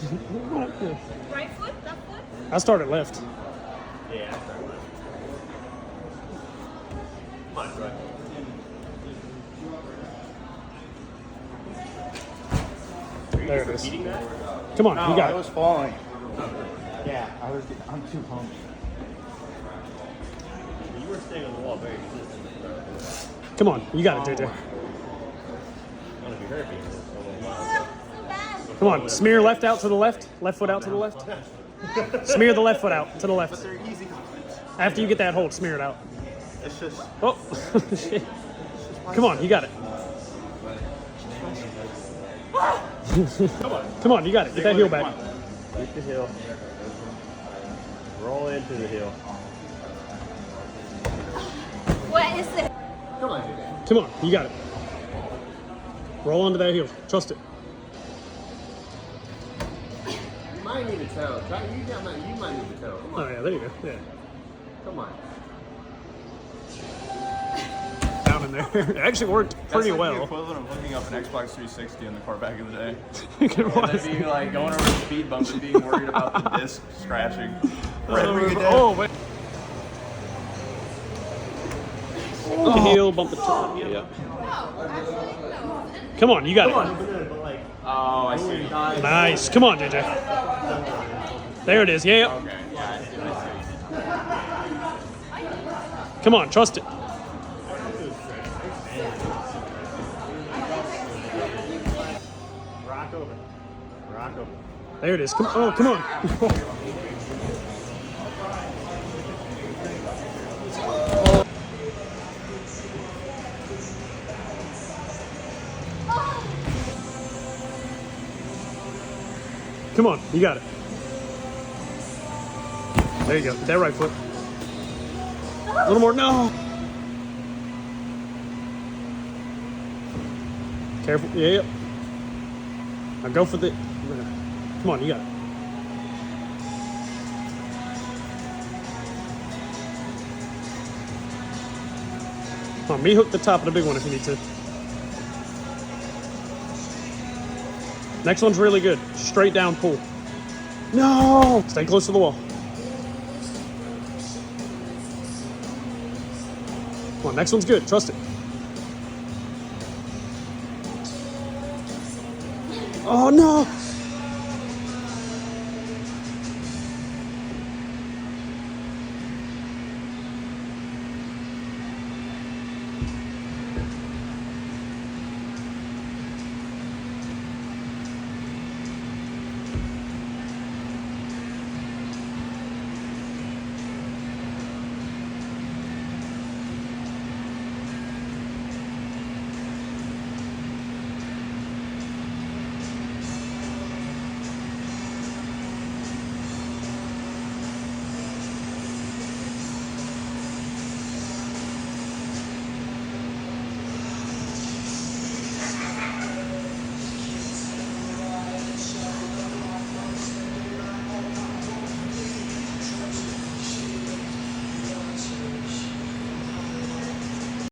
Right foot, left foot? I started left. Yeah, I started left. Come on, Troy. There it is. Repeating that? Come on, No, you got I it. was falling. Yeah, I'm too pumped. You were staying on the wall very consistently. Come on, you got it, JJ. I want to be hurt being this for a little while. So bad. Come on, smear left out to the left. Left foot out to the left. Smear the left foot out to the left. They're easy. After you get that hold, smear it out. It's just. Oh, shit. Come on, you got it. Come on, you got it. Get that heel back. Keep the heel. Roll into the heel. What is it? Come on, JJ. Come on, you got it. Roll onto that heel. Trust it. You might need a toe. You might need a toe. Come Oh, yeah, there you go. Yeah. Come on. Down in there. It actually worked pretty That's like the well. equivalent of looking up an Xbox 360 in the car back in the day. You can And watch. then being like going over the speed bump and being worried about the disc scratching. Oh, wait. The heel, bump the top. Yeah. Come on, you got it. Oh, I see. Nice. Come on, JJ. There it is. Yeah. Okay, yeah, I see. Come on, trust it. Rock over. Rock over. There it is. Come, oh, come on. Come on, you got it. There you go. That right foot. A little more. No. Careful. Yeah. Now go for the. Come on, you got it. Come on, me hook the top of the big one if you need to. Next one's really good. Straight down pull. No! Stay close to the wall. Come on, next one's good. Trust it. Oh, no!